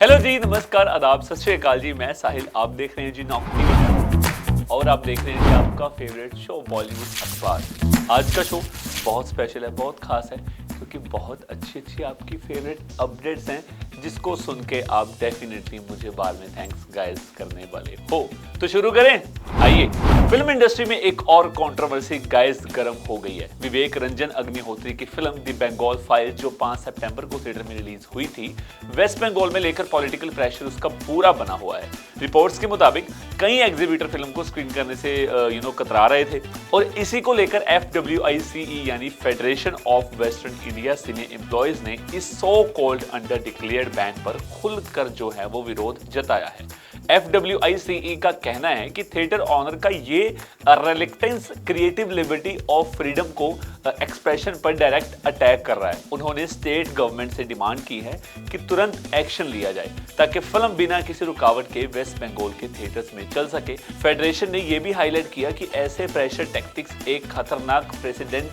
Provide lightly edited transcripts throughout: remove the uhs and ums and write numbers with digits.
Hello जी, नमस्कार, आदाब, सत श्री अकाल जी। मैं साहिल, आप देख रहे हैं जी नॉक टीवी और आप देख रहे हैं कि आपका फेवरेट शो बॉलीवुड अखबार। आज का शो बहुत स्पेशल है, बहुत खास है क्योंकि बहुत अच्छी अच्छी आपकी फेवरेट अपडेट्स हैं जिसको सुन के आप डेफिनेटली मुझे बाद में थैंक्स गाइस करने वाले हो। तो शुरू करें। आइए, फिल्म इंडस्ट्री में एक और कंट्रोवर्सी गाइस गर्म हो गई है। विवेक रंजन अग्निहोत्री की फिल्म द बंगाल फाइल जो 5 सितंबर को थिएटर में रिलीज हुई थी, वेस्ट बंगाल में लेकर पॉलिटिकल प्रेशर उसका पूरा बना हुआ है। रिपोर्ट्स के मुताबिक कई एग्जीबिटर फिल्म को स्क्रीन करने से कतरा रहे थे और इसी को लेकर FWICE यानी federation of western India cine employees ने इस so called under declared ban पर खुलकर जो है वो विरोध जताया है। FWICE का कहना है कि थिएटर ऑनर का ये reluctance creative liberty of freedom को एक्सप्रेशन पर डायरेक्ट अटैक कर रहा है। उन्होंने स्टेट गवर्नमेंट से डिमांड की है कि तुरंत एक्शन लिया जाए ताकि फिल्म बिना किसी रुकावट के वेस्ट बंगाल के थिएटर्स में चल सके। फेडरेशन ने यह भी हाईलाइट किया कि ऐसे प्रेशर टैक्टिक्स एक खतरनाक प्रेसिडेंट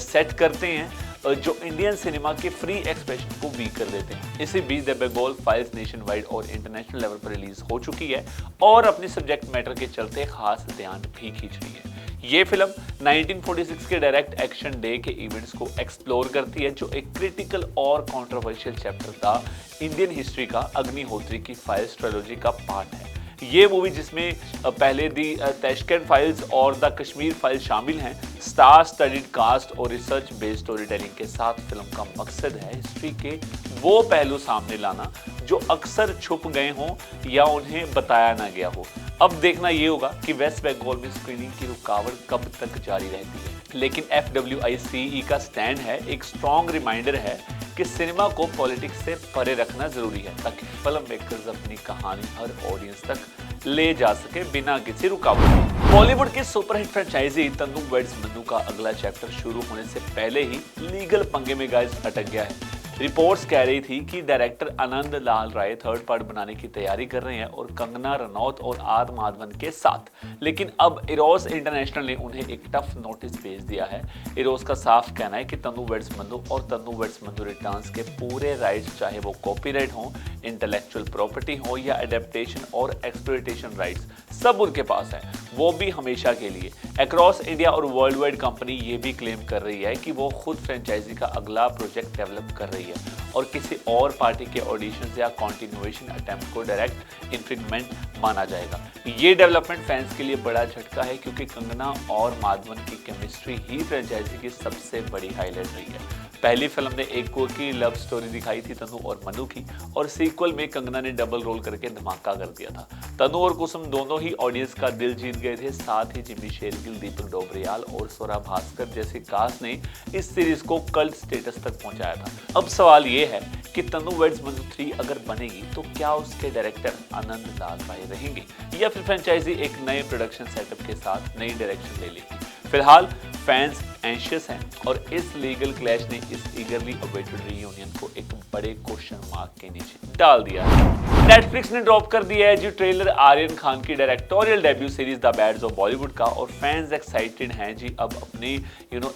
सेट करते हैं जो इंडियन सिनेमा के फ्री एक्सप्रेशन को वीक कर देते हैं। इसी बीच the Bengal files nation wide और इंटरनेशनल लेवल पर रिलीज हो चुकी है और अपने सब्जेक्ट मैटर के चलते खास ध्यान भी खींच रही है। ये फिल्म 1946 के डायरेक्ट एक्शन डे के इवेंट्स को एक्सप्लोर करती है जो एक क्रिटिकल और कंट्रोवर्शियल चैप्टर था इंडियन हिस्ट्री का अग्निहोत्री की फाइल्स ट्रिलॉजी का पार्ट है। ये मूवी जिसमें पहले दी ताशकंद फाइल्स और द कश्मीर फाइल्स शामिल हैं, स्टार स्टडीड कास्ट और रिसर्च बेस्ड स्टोरी टेलिंग के साथ फिल्म का मकसद है हिस्ट्री के वो पहलू सामने लाना जो अक्सर छुप गए हों या उन्हें बताया ना गया हो। अब देखना ये होगा कि वेस्ट बंगाल में स्क्रीनिंग की रुकावट कब तक जारी रहती है, लेकिन FWICE का स्टैंड है, एक स्ट्रॉन्ग रिमाइंडर है कि सिनेमा को पॉलिटिक्स से परे रखना जरूरी है ताकि फिल्म मेकर्स अपनी कहानी हर ऑडियंस तक ले जा सके बिना किसी रुकावट के। बॉलीवुड के superhit franchise Tanu weds Manu का अगला चैप्टर शुरू होने से पहले ही लीगल पंगे में गाइस अटक गया है। रिपोर्ट्स कह रही थी कि डायरेक्टर आनंद लाल राय थर्ड पार्ट बनाने की तैयारी कर रहे हैं और कंगना रनौत और आर माधवन के साथ, लेकिन अब इरोस इंटरनेशनल ने उन्हें एक टफ नोटिस भेज दिया है। इरोस का साफ कहना है कि तन्नू वेड्स मन्नू और तन्नू वेड्स मन्नू रिटर्न्स के पूरे राइट्स, चाहे वो कॉपीराइट हो, इंटेलेक्चुअल प्रॉपर्टी हो या एडेप्टेशन और एक्सप्लॉयटेशन राइट्स, सब उनके पास है, वो भी हमेशा के लिए। अक्रॉस इंडिया और वर्ल्ड वाइड कंपनी ये भी क्लेम कर रही है कि वो खुद फ्रेंचाइजी का अगला प्रोजेक्ट डेवलप कर रही है और किसी और पार्टी के ऑडिशंस या कॉन्टिन्यूएशन अटेम्प्ट को डायरेक्ट इन्फ्रिंजमेंट माना जाएगा। ये डेवलपमेंट फैंस के लिए बड़ा झटका है क्योंकि कंगना और माधवन की केमिस्ट्री ही फ्रेंचाइजी की सबसे बड़ी हाईलाइट रही है। पहली फिल्म ने एक की लव स्टोरी दिखाई थी तनु और मनु की, और सीक्वल में कंगना ने डबल रोल करके धमाका कर दिया था। तनु और कुसुम दोनों ही ऑडियंस का दिल जीत गए थे। साथ ही जिमी शेरगिल, दीपक डोबरियाल और स्वरा भास्कर जैसे कास्ट ने इस सीरीज को कल्ट स्टेटस तक पहुंचाया था। अब सवाल ये है कि तनु वेड्स मनु 3 अगर बनेगी तो क्या उसके डायरेक्टर आनंद लाल राय रहेंगे या फिर फ्रेंचाइजी एक नए प्रोडक्शन सेटअप के साथ नई डायरेक्शन ले लेगी। फिलहाल फैंस एंशियस हैं और इस लीगल क्लैश ने इस ईगरली अवेटेड रियूनियन को एक बड़े क्वेश्चन मार्क के नीचे डाल दिया है। नेटफ्लिक्स ने ड्रॉप कर दिया है जी ट्रेलर आर्यन खान की directorial debut series the bads of Bollywood का, और फैंस एक्साइटेड हैं जी अब अपने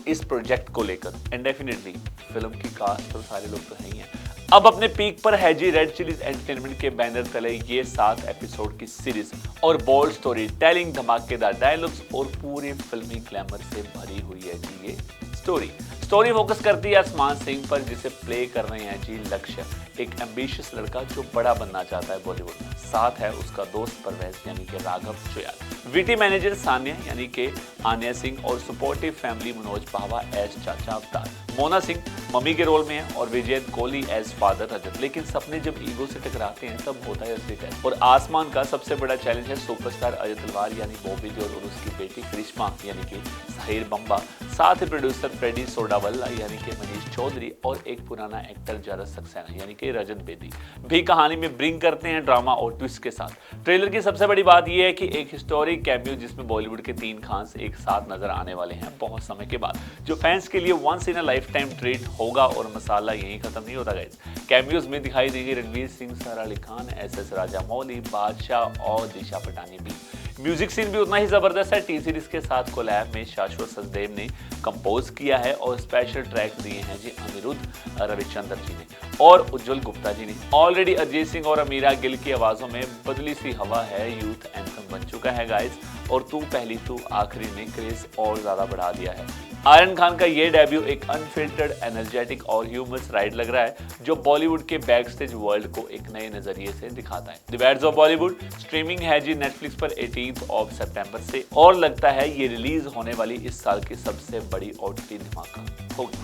इस प्रोजेक्ट को लेकर। एंड डेफिनेटली फिल्म की कास्ट तो सारे लोग तो नहीं है, अब अपने पीक पर है जी रेड चिलीज एंटरटेनमेंट के बैनर तले ये 7 एपिसोड की सीरीज और बोल्ड स्टोरी टेलिंग, धमाकेदार डायलॉग्स और पूरी फिल्मी ग्लैमर से भरी हुई है जी ये स्टोरी फोकस करती है आसमान सिंह पर जिसे प्ले कर रहे हैं जी लक्ष्य, एक एम्बिशियस लड़का जो बड़ा बनना चाहता है बॉलीवुड में। साथ है उसका दोस्त परवेज यानी कि राघव चुयाल, वीटी मैनेजर सान्या यानी कि आन्या सिंह और सपोर्टिव फैमिली मनोज पावा एज चाचा अवतार, मोना सिंह मम्मी के रोल में है और विजय कोहली एज फादर रजत। लेकिन सपने जब ईगो से टकराते हैं तब होता है असली टेस्ट, और आसमान का सबसे बड़ा चैलेंज है सुपरस्टार अजय तलवार यानी बॉबी देओल और उसकी बेटी करिश्मा यानी कि साहिर बम्बा, साथ ही प्रोड्यूसर फ्रेडी सोडावल्ला यानी कि मनीष चौधरी और एक पुराना एक्टर जरस सक्सेना यानी कि रजत बेदी भी कहानी में ब्रिंग करते हैं ड्रामा और ट्विस्ट के साथ। ट्रेलर की सबसे बड़ी बात यह है कि एक हिस्टोरिक कैमियो जिसमें बॉलीवुड के 3 खान्स एक साथ नजर आने वाले हैं बहुत समय के बाद, जो फैंस के लिए once in a lifetime treat होगा। और मसाला यहीं खत्म नहीं होता गाइस, कैमियोज में दिखाई देंगे रणवीर सिंह, सारा अली खान, SS राजा मौली, बादशाह और दिशा पटानी भी। म्यूजिक सीन भी उतना ही जबरदस्त है। टी सीरीज के साथ कोलैब में शाश्वत सचदेव ने कंपोज किया है और स्पेशल ट्रैक दिए हैं जी अनिरुद्ध रविचंद्र जी ने और उज्जवल गुप्ता जी ने। ऑलरेडी अरिजीत सिंह और अमीरा गिल की आवाजों में बदली सी हवा है यूथ एंथम बन चुका है गाइस, और तू पहली तू आखिरी ने क्रेज और ज्यादा बढ़ा दिया है। आर्यन खान का ये डेब्यू एक अनफिल्टर्ड, एनर्जेटिक और ह्यूमरस राइड लग रहा है जो बॉलीवुड के बैक स्टेज वर्ल्ड को एक नए नजरिए से दिखाता है। The bads of Bollywood streaming है जी नेटफ्लिक्स पर 18 सितंबर से, और लगता है ये रिलीज होने वाली इस साल की सबसे बड़ी ओटीटी धमाका होगी।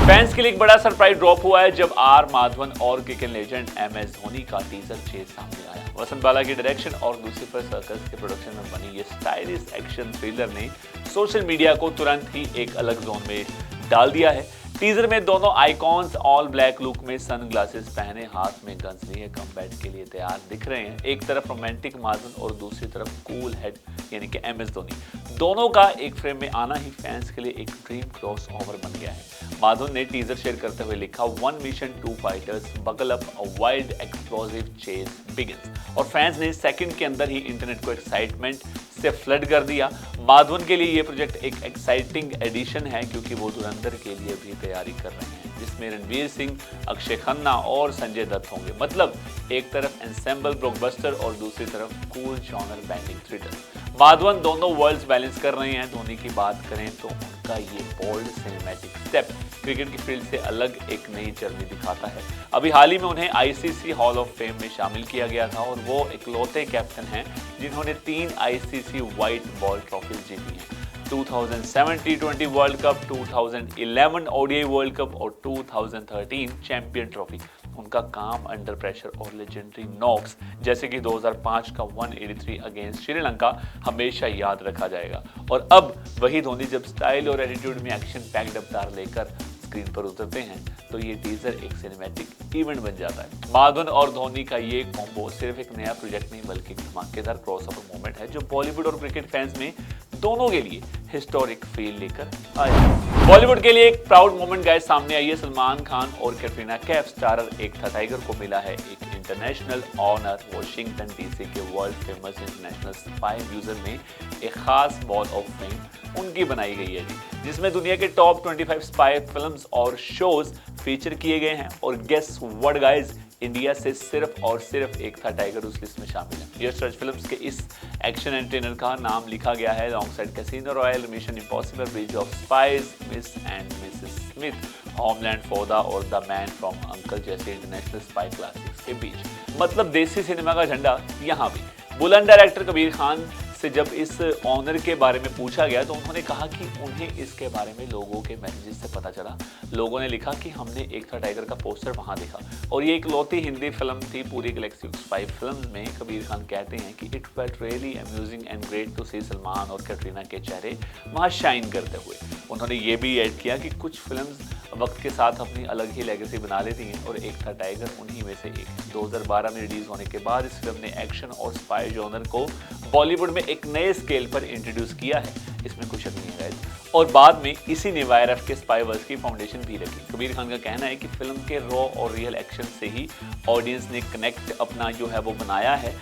फैंस के लिए एक बड़ा सरप्राइज ड्रॉप हुआ है जब आर माधवन और क्रिकेट लेजेंड MS धोनी का टीजर चेज सामने आया। वसंत बाला की डायरेक्शन और लूसीफर सर्कस के प्रोडक्शन में बनी ये स्टाइलिश एक्शन थ्रिलर ने सोशल मीडिया को तुरंत ही एक अलग जोन में डाल दिया है। टीजर में दोनों आइकॉन्स ऑल ब्लैक लुक में सनग्लासेस पहने हाथ में गन्स लिए कम्बैट के लिए तैयार दिख रहे हैं। एक तरफ रोमांटिक माधवन और दूसरी तरफ कूल हेड यानी कि MS धोनी। दोनों का एक फ्रेम में आना ही फैंस के लिए एक ड्रीम क्रॉस ओवर बन गया है। माधवन ने टीजर शेयर करते हुए लिखा, 1 मिशन 2 फाइटर्स बकल अप, अ वाइल्ड एक्सप्लोसिव चेज बिगिंस। और फैंस ने सेकंड के अंदर ही इंटरनेट को एक्साइटमेंट से फ्लड कर दिया। माधवन के लिए ये प्रोजेक्ट एक एक्साइटिंग एडिशन है क्योंकि वो धुरंधर के लिए भी तैयारी कर रहे हैं जिसमें रणवीर सिंह, अक्षय खन्ना और संजय दत्त होंगे। मतलब एक तरफ एंसेंबल ब्लॉकबस्टर और दूसरी तरफ cool genre bending thriller. Madhavan दोनों वर्ल्ड्स बैलेंस कर रहे हैं। धोनी की बात करें तो उनका ये बोल्ड सिनेमैटिक स्टेप क्रिकेट की फील्ड से अलग एक नई जर्नी दिखाता है। अभी हाल ही में उन्हें ICC हॉल ऑफ फेम में शामिल किया गया था और वो इकलौते कैप्टन हैं जिन्होंने 3 ICC व्हाइट बॉल ट्रॉफीज जीती हैं। 2007 T20 world cup, 2011 ODI world cup और 2013 चैंपियन ट्रॉफी। उनका काम अंडर प्रेशर और लेजेंडरी नॉक्स जैसे कि 2005 का 183 अगेंस्ट श्रीलंका हमेशा याद रखा जाएगा। और अब वही धोनी जब स्टाइल और एटीट्यूड में एक्शन पैक्ड अवतार लेकर स्क्रीन पर उतरते हैं तो ये टीजर एक सिनेमैटिक इवेंट बन जाता है। माधवन और धोनी का ये कॉम्बो सिर्फ एक नया प्रोजेक्ट नहीं बल्कि एक धमाकेदार क्रॉसओवर मोमेंट है जो बॉलीवुड और क्रिकेट फैंस में दोनों के लिए हिस्टोरिक फील लेकर आया। बॉलीवुड के लिए एक प्राउड मोमेंट गाइस सामने आई है। सलमान खान और कैटरीना कैफ स्टारर एकता टाइगर को मिला है एक इंटरनेशनल ऑनर। वॉशिंगटन DC के world famous international spy museum में एक खास वॉल ऑफ फेम उनकी बनाई गई है जी, जिसमें दुनिया के टॉप 25 स्पाई फिल्म्स और शोज फीचर किए गए हैं। और गेस व्हाट गाइस, इंडिया से सिर्फ और सिर्फ एकता टाइगर उस लिस्ट में शामिल है। यश राज फिल्म्स के इस एक्शन एंटरटेनर का नाम लिखा गया है alongside casino royal, mission impossible, bridge of spice, miss and Mrs Smith, homeland, फौदा और द मैन फ्रॉम अंकल जैसे इंटरनेशनल स्पाई क्लासिक्स के बीच। मतलब देसी सिनेमा का झंडा यहाँ भी बुलंद। डायरेक्टर कबीर खान से जब इस ऑनर के बारे में पूछा गया तो उन्होंने कहा कि उन्हें इसके बारे में लोगों के मैसेजेस से पता चला। लोगों ने लिखा कि हमने एकता टाइगर का पोस्टर वहां देखा और ये इकलौती हिंदी फिल्म थी पूरी गैलेक्सी ऑफ स्पाई फिल्म में। कबीर खान कहते हैं कि it felt really amusing and great to see Salman और कैटरीना के चेहरे वहां शाइन करते हुए। उन्होंने ये भी ऐड किया कि कुछ फिल्म्स वक्त के साथ अपनी अलग ही लेगेसी बना लेती हैं और एकता टाइगर उन्हीं में से एक। 2012 में रिलीज होने के बाद इस फिल्म ने एक्शन और स्पाई जॉनर को बॉलीवुड में एक नए स्केल पर इंट्रोड्यूस किया है, इसमें कुछ शक नहीं है। और बाद में इसी ने YRF के स्पाई वर्ल्ड की फाउंडेशन भी रखी। कबीर खान का कहना है कि फिल्म के रॉ और रियल एक्शन से ही ऑडियंस ने कनेक्ट अपना जो है वो बनाया है।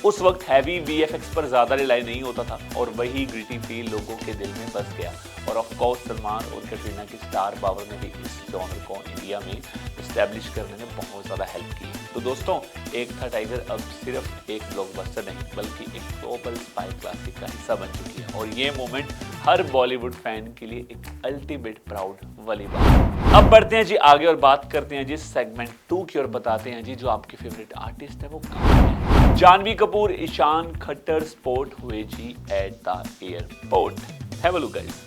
उस वक्त हैवी VFX पर ज्यादा रिलाई नहीं होता था और वही ग्रिटी फील लोगों के दिल में बस गया। और ऑफ कोर्स सलमान और कैटरीना की स्टार पावर ने भी इस जॉनर को इंडिया में एस्टैब्लिश करने में बहुत ज़्यादा हेल्प की है। तो दोस्तों, एकता टाइगर अब सिर्फ एक ब्लॉकबस्टर नहीं बल्कि एक ग्लोबल स्पाई क्लासिक का हिस्सा बन चुकी है और ये मोमेंट हर बॉलीवुड फैन के लिए एक अल्टीमेट प्राउड वाली बात है। अब बढ़ते हैं जी आगे और बात करते हैं जी सेगमेंट 2 की और बताते हैं जी जो आपके फेवरेट आर्टिस्ट है वो कहाँ है। जानवी कपूर, ईशान खट्टर स्पॉट हुए जी at the airport. Have a look guys.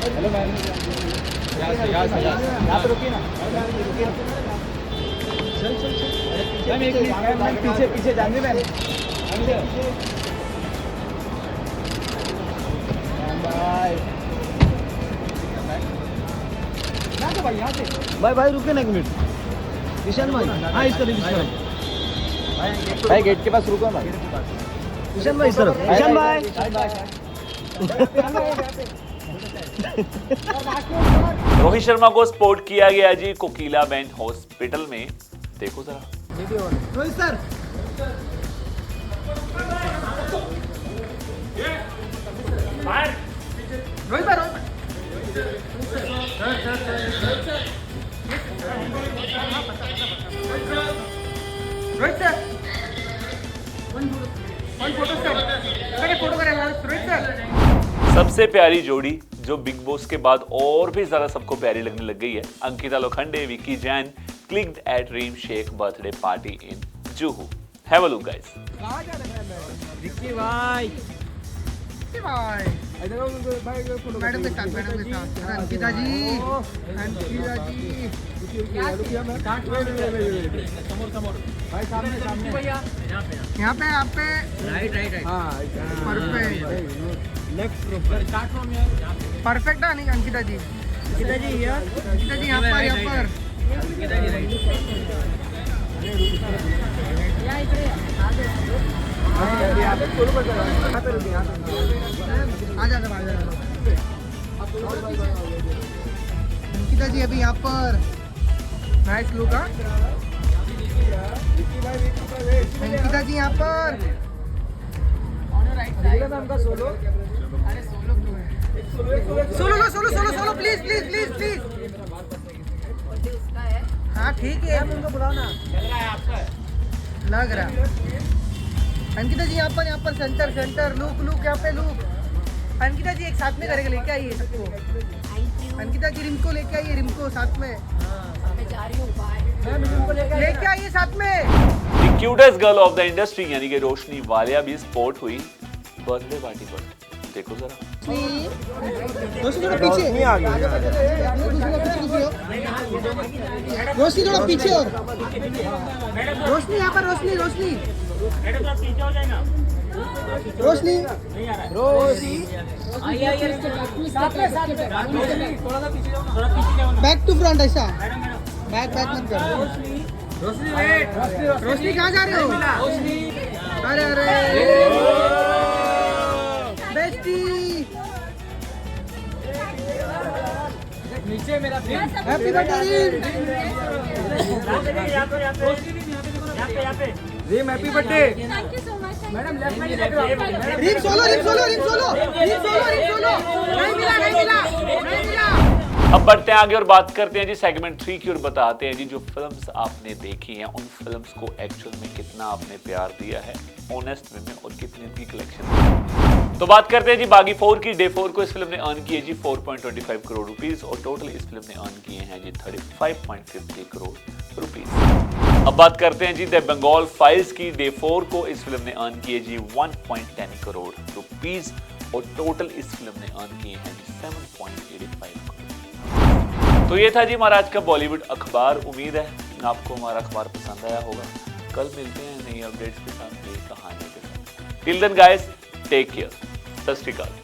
Hello ma'am, यहाँ पे रुकिए ना। चल चल चल मैम, एक मिनट मैम, पीछे पीछे जानवी मैम। बाय भाई, यहाँ से भाई भाई रुके ना एक मिनट। ईशान भाई, हाँ इस तरफ, इस तरफ भाई, गेट के पास रुको ना। ईशान भाई इस तरफ, ईशान भाई। रोहित शर्मा को स्पॉट किया गया जी कोकिला बैंड हॉस्पिटल में। देखो जरा रोहित सर, रोहित भाई, Rohit sir, photo sir, photo करेंगे रोहित सर। सबसे प्यारी जोड़ी जो बिग बॉस के बाद और भी ज्यादा सबको प्यारी लगने लग गई है, Ankita Lokhande, Vicky Jain clicked at Reem Sheikh birthday party in Juhu. Have a look, guys. Vicky भाई मैडम के साथ अंकिता जी, अंकिता जी यहाँ पे आप पे राइट परफेक्ट है नहीं अंकिता जी? अंकिता जी यहाँ पर अंकिता जी अभी यहाँ पर नाइस लुक। अंकिता जी यहाँ पर सोलो प्लीज। हाँ ठीक है, उनको बुलाओ ना। लग रहा अंकिता जी यहाँ पर सेंटर लुक यहाँ पे लुक। अंकिता जी एक साथ में करेंगे, लेके आइए सबको। अंकिता जी रिम को लेके आइए, रिम को साथ में लेके आइए साथ में। The cutest girl of the industry यानी कि रोशनी वालिया भी स्पॉट हुई बर्थडे पार्टी पर। देखो जरा, रोशनी थोड़ा पीछे नहीं आ गई। रोशनी थोड़ा पीछे और रोशनी यहाँ पर रोशनी बैक टू फ्रंट, ऐसा बैक मत करो। रोशनी कहाँ जा रहे हो? अरे बेस्टी नीचे मेरा happy birthday Rim, happy birthday madam. Left में रिम सोलो नहीं मिला। अब बढ़ते हैं आगे और बात करते हैं जी सेगमेंट 3 की और बताते हैं जी जो फिल्म्स आपने देखी हैं उन फिल्म्स को एक्चुअल में कितना आपने प्यार दिया है ऑनेस्ट वे में और कितनी उनकी कलेक्शन है। तो बागी 4 की बागी 4 की डे 4 को इस फिल्म ने अर्न किए जी 4.25 करोड़ रुपीस और टोटल इस फिल्म ने अर्न किए हैं जी 35.50 करोड़ रुपीस। अब बात करते हैं जी द बंगाल फाइल्स की डे 4 को इस फिल्म ने अर्न किए जी 1.10 करोड़ रुपीस और टोटल इस फिल्म ने अर्न किए हैं जी 7.85 करोड़। तो ये था जी हमारा आज का बॉलीवुड अखबार। उम्मीद है आपको हमारा अखबार पसंद आया होगा। कल मिलते हैं नई अपडेट्स के साथ, नई कहानियों के साथ। Till then guys, take care. Sat Sri अकाल।